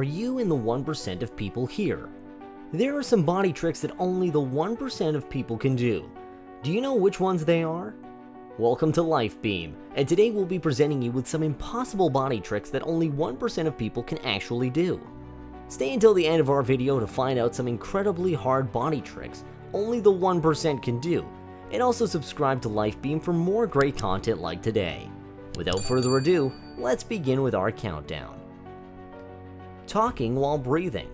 are you in the 1% of people here? There are some body tricks that only the 1% of people can do. Do you know which ones they are? Welcome to Life Beam, and today we'll be presenting you with some impossible body tricks that only 1% of people can actually do. Stay until the end of our video to find out some incredibly hard body tricks only the 1% can do, and also subscribe to Life Beam for more great content like today. Without further ado, let's begin with our countdown. Talking while breathing.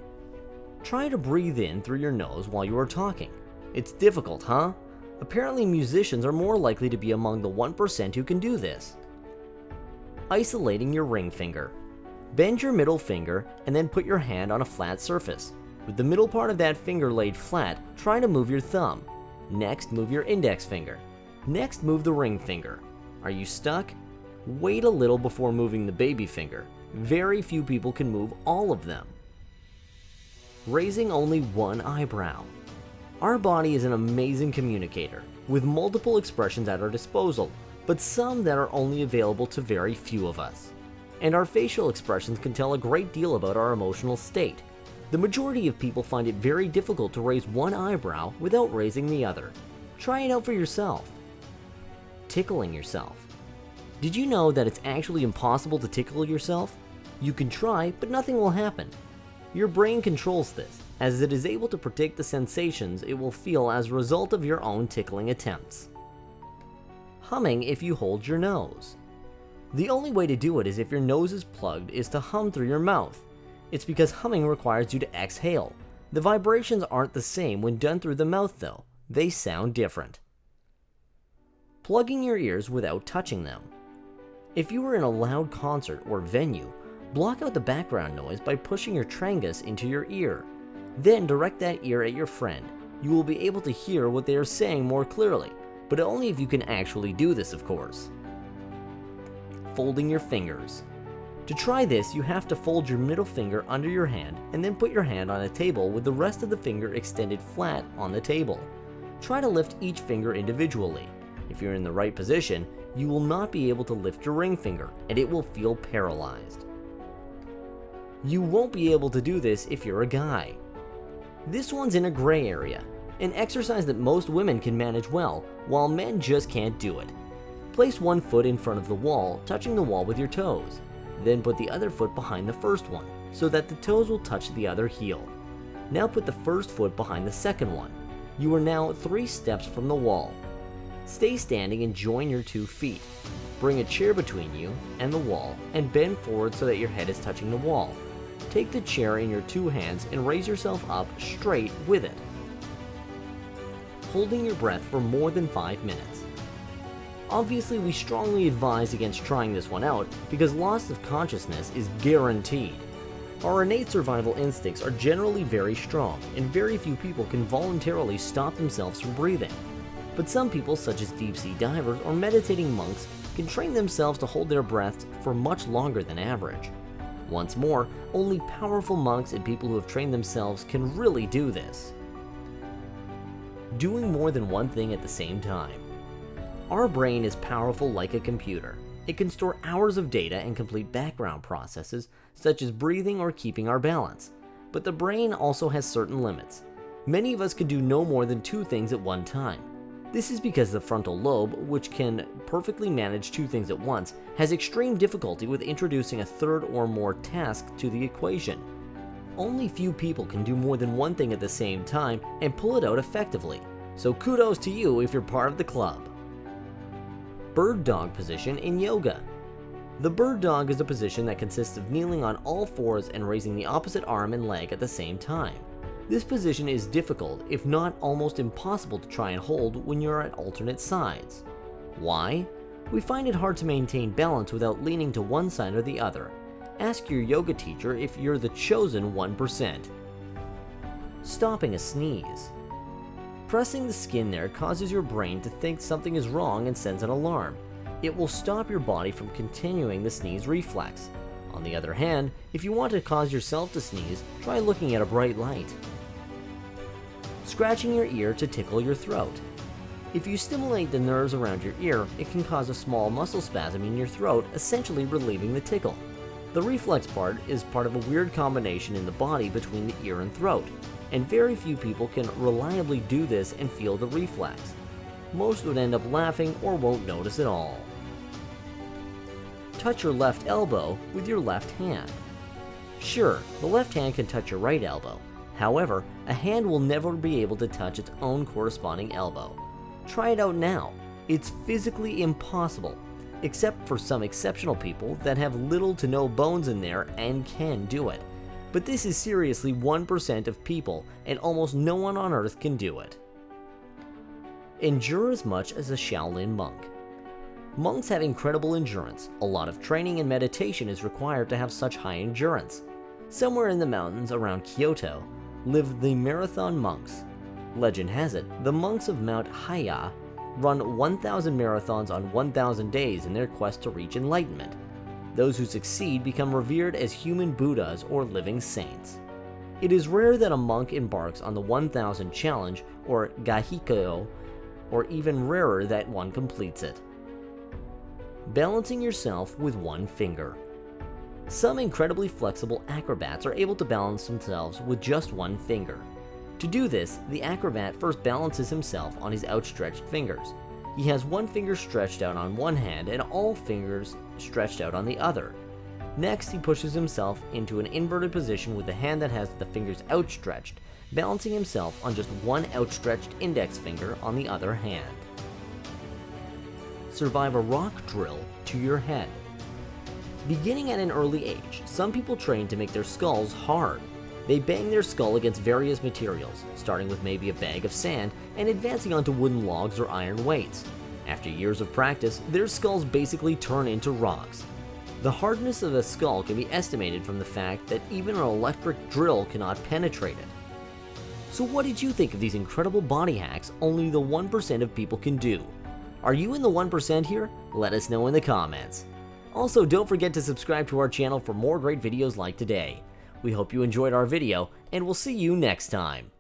Try to breathe in through your nose while you are talking. It's difficult, huh? Apparently musicians are more likely to be among the 1% who can do this. Isolating your ring finger. Bend your middle finger and then put your hand on a flat surface. With the middle part of that finger laid flat, try to move your thumb. Next, move your index finger. Next, move the ring finger. Are you stuck? Wait a little before moving the baby finger. Very few people can move all of them. Raising only one eyebrow. Our body is an amazing communicator, with multiple expressions at our disposal, but some that are only available to very few of us. And our facial expressions can tell a great deal about our emotional state. The majority of people find it very difficult to raise one eyebrow without raising the other. Try it out for yourself. Tickling yourself. Did you know that it's actually impossible to tickle yourself? You can try, but nothing will happen. Your brain controls this, as it is able to predict the sensations it will feel as a result of your own tickling attempts. Humming if you hold your nose. The only way to do it is if your nose is plugged is to hum through your mouth. It's because humming requires you to exhale. The vibrations aren't the same when done through the mouth though. They sound different. Plugging your ears without touching them. If you are in a loud concert or venue, block out the background noise by pushing your tragus into your ear. Then direct that ear at your friend. You will be able to hear what they are saying more clearly, but only if you can actually do this, of course. Folding your fingers. To try this, you have to fold your middle finger under your hand and then put your hand on a table with the rest of the finger extended flat on the table. Try to lift each finger individually. If you're in the right position, you will not be able to lift your ring finger and it will feel paralyzed. You won't be able to do this if you're a guy. This one's in a gray area, an exercise that most women can manage well, while men just can't do it. Place one foot in front of the wall, touching the wall with your toes. Then put the other foot behind the first one, so that the toes will touch the other heel. Now put the first foot behind the second one. You are now 3 steps from the wall. Stay standing and join your 2 feet. Bring a chair between you and the wall and bend forward so that your head is touching the wall. Take the chair in your 2 hands and raise yourself up straight with it, holding your breath for more than 5 minutes. Obviously, we strongly advise against trying this one out because loss of consciousness is guaranteed. Our innate survival instincts are generally very strong, and very few people can voluntarily stop themselves from breathing. But some people, such as deep-sea divers or meditating monks, can train themselves to hold their breaths for much longer than average. Once more, only powerful monks and people who have trained themselves can really do this. Doing more than one thing at the same time. Our brain is powerful like a computer. It can store hours of data and complete background processes, such as breathing or keeping our balance. But the brain also has certain limits. Many of us can do no more than 2 things at one time. This is because the frontal lobe, which can perfectly manage 2 things at once, has extreme difficulty with introducing a third or more task to the equation. Only few people can do more than one thing at the same time and pull it out effectively, so kudos to you if you're part of the club. Bird dog position in yoga. The bird dog is a position that consists of kneeling on all 4s and raising the opposite arm and leg at the same time. This position is difficult, if not almost impossible to try and hold when you're at alternate sides. Why? We find it hard to maintain balance without leaning to one side or the other. Ask your yoga teacher if you're the chosen 1%. Stopping a sneeze. Pressing the skin there causes your brain to think something is wrong and sends an alarm. It will stop your body from continuing the sneeze reflex. On the other hand, if you want to cause yourself to sneeze, try looking at a bright light. Scratching your ear to tickle your throat. If you stimulate the nerves around your ear, it can cause a small muscle spasm in your throat, essentially relieving the tickle. The reflex part is part of a weird combination in the body between the ear and throat, and very few people can reliably do this and feel the reflex. Most would end up laughing or won't notice at all. Touch your left elbow with your left hand. Sure, the left hand can touch your right elbow. However, a hand will never be able to touch its own corresponding elbow. Try it out now. It's physically impossible, except for some exceptional people that have little to no bones in there and can do it. But this is seriously 1% of people, and almost no one on earth can do it. Endure as much as a Shaolin monk. Monks have incredible endurance. A lot of training and meditation is required to have such high endurance. Somewhere in the mountains around Kyoto live the marathon monks. Legend has it, the monks of Mount Haya run 1,000 marathons on 1,000 days in their quest to reach enlightenment. Those who succeed become revered as human Buddhas or living saints. It is rare that a monk embarks on the 1,000 challenge or Gahikyo, or even rarer that one completes it. Balancing yourself with one finger. Some incredibly flexible acrobats are able to balance themselves with just one finger. To do this, the acrobat first balances himself on his outstretched fingers. He has one finger stretched out on one hand and all fingers stretched out on the other. Next, he pushes himself into an inverted position with the hand that has the fingers outstretched, balancing himself on just one outstretched index finger on the other hand. Survive a rock drill to your head. Beginning at an early age, some people train to make their skulls hard. They bang their skull against various materials, starting with maybe a bag of sand and advancing onto wooden logs or iron weights. After years of practice, their skulls basically turn into rocks. The hardness of a skull can be estimated from the fact that even an electric drill cannot penetrate it. So what did you think of these incredible body hacks only the 1% of people can do? Are you in the 1% here? Let us know in the comments. Also, don't forget to subscribe to our channel for more great videos like today. We hope you enjoyed our video, and we'll see you next time.